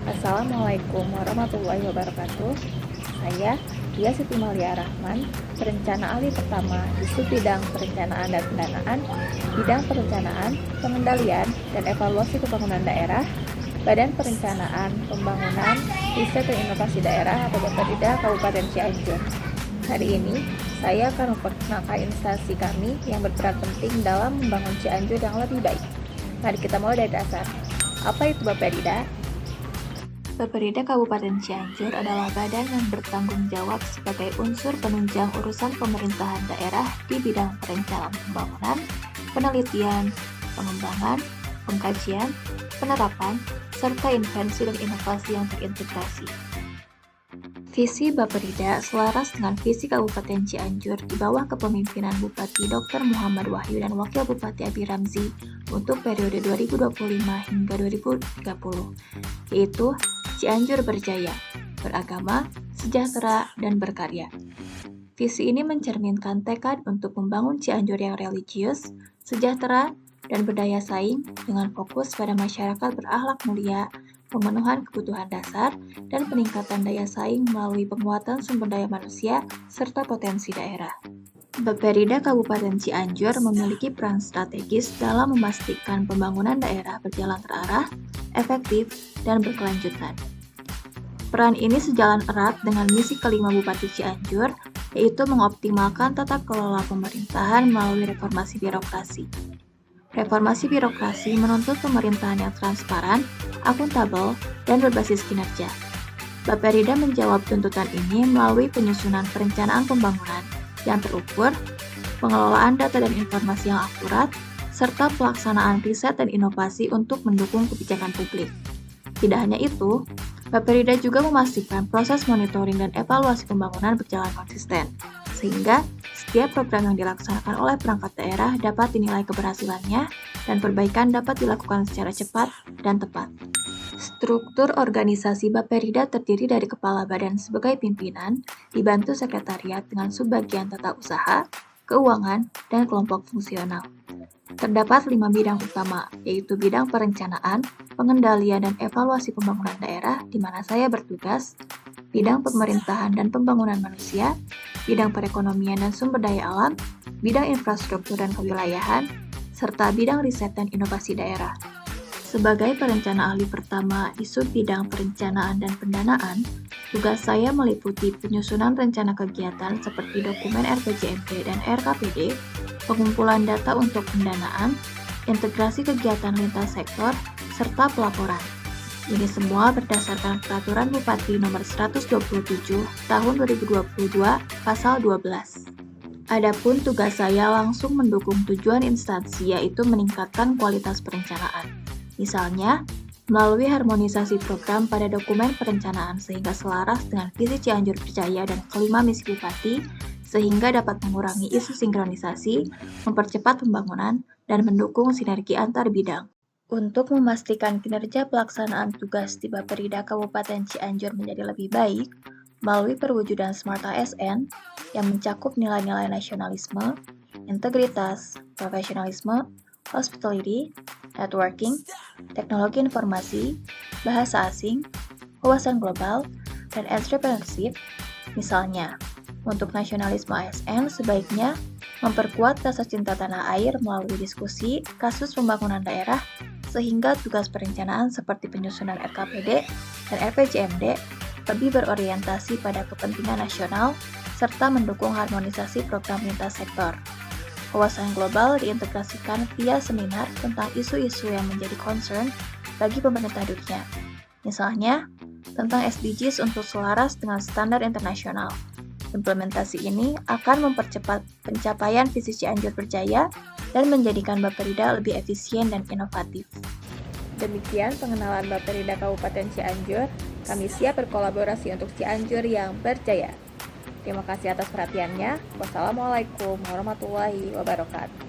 Assalamualaikum warahmatullahi wabarakatuh. Saya Dia Siti Malia Rahman, perencana ahli pertama di Subbidang Perencanaan dan Pendanaan, Bidang Perencanaan, Pengendalian, dan Evaluasi Pembangunan Daerah, Badan Perencanaan Pembangunan, Riset dan Inovasi Daerah atau Bapeda Kabupaten Cianjur. Hari ini, saya akan memperkenalkan instansi kami yang berperan penting dalam membangun Cianjur yang lebih baik. Mari kita mulai dari dasar. Apa itu Bapeda? Bapeda Kabupaten Cianjur adalah badan yang bertanggung jawab sebagai unsur penunjang urusan pemerintahan daerah di bidang perencanaan pembangunan, penelitian, pengembangan, pengkajian, penerapan, serta invensi dan inovasi yang terintegrasi. Visi Bapeda selaras dengan visi Kabupaten Cianjur di bawah kepemimpinan Bupati Dr. Muhammad Wahyu dan Wakil Bupati Abi Ramzi untuk periode 2025 hingga 2030, yaitu Cianjur Berjaya, Beragama, Sejahtera, dan Berkarya. Visi ini mencerminkan tekad untuk membangun Cianjur yang religius, sejahtera, dan berdaya saing dengan fokus pada masyarakat berakhlak mulia, pemenuhan kebutuhan dasar, dan peningkatan daya saing melalui penguatan sumber daya manusia serta potensi daerah. Bapeda Kabupaten Cianjur memiliki peran strategis dalam memastikan pembangunan daerah berjalan terarah, efektif, dan berkelanjutan. Peran ini sejalan erat dengan misi kelima Bupati Cianjur, yaitu mengoptimalkan tata kelola pemerintahan melalui reformasi birokrasi. Reformasi birokrasi menuntut pemerintahan yang transparan, akuntabel, dan berbasis kinerja. Bapeda menjawab tuntutan ini melalui penyusunan perencanaan pembangunan yang terukur, pengelolaan data dan informasi yang akurat, serta pelaksanaan riset dan inovasi untuk mendukung kebijakan publik. Tidak hanya itu, Bapeda juga memastikan proses monitoring dan evaluasi pembangunan berjalan konsisten, sehingga setiap program yang dilaksanakan oleh perangkat daerah dapat dinilai keberhasilannya dan perbaikan dapat dilakukan secara cepat dan tepat. Struktur organisasi Bapeda terdiri dari kepala badan sebagai pimpinan, dibantu sekretariat dengan subbagian tata usaha, keuangan, dan kelompok fungsional. Terdapat 5 bidang utama, yaitu bidang perencanaan, pengendalian dan evaluasi pembangunan daerah di mana saya bertugas, bidang pemerintahan dan pembangunan manusia, bidang perekonomian dan sumber daya alam, bidang infrastruktur dan kewilayahan, serta bidang riset dan inovasi daerah. Sebagai perencana ahli pertama di Subbidang Perencanaan dan Pendanaan, tugas saya meliputi penyusunan rencana kegiatan seperti dokumen RPJMD dan RKPD, pengumpulan data untuk pendanaan, integrasi kegiatan lintas sektor, serta pelaporan. Ini semua berdasarkan Peraturan Bupati Nomor 127 Tahun 2022 Pasal 12. Adapun tugas saya langsung mendukung tujuan instansi yaitu meningkatkan kualitas perencanaan. Misalnya, melalui harmonisasi program pada dokumen perencanaan sehingga selaras dengan visi Cianjur Berjaya dan kelima misi Bupati, sehingga dapat mengurangi isu sinkronisasi, mempercepat pembangunan, dan mendukung sinergi antar bidang. Untuk memastikan kinerja pelaksanaan tugas di Bapeda Kabupaten Cianjur menjadi lebih baik, melalui perwujudan Smart ASN yang mencakup nilai-nilai nasionalisme, integritas, profesionalisme, hospitality, networking, teknologi informasi, bahasa asing, wawasan global, dan entrepreneurship. Misalnya, untuk nasionalisme ASN sebaiknya memperkuat rasa cinta tanah air melalui diskusi kasus pembangunan daerah sehingga tugas perencanaan seperti penyusunan RKPD dan RPJMD lebih berorientasi pada kepentingan nasional serta mendukung harmonisasi program lintas sektor. Wawasan global diintegrasikan via seminar tentang isu-isu yang menjadi concern bagi pemerintah dunia. Misalnya, tentang SDGs untuk selaras dengan standar internasional. Implementasi ini akan mempercepat pencapaian visi Cianjur Berjaya dan menjadikan Bapeda lebih efisien dan inovatif. Demikian pengenalan Bapeda Kabupaten Cianjur. Kami siap berkolaborasi untuk Cianjur yang berjaya. Terima kasih atas perhatiannya. Wassalamualaikum warahmatullahi wabarakatuh.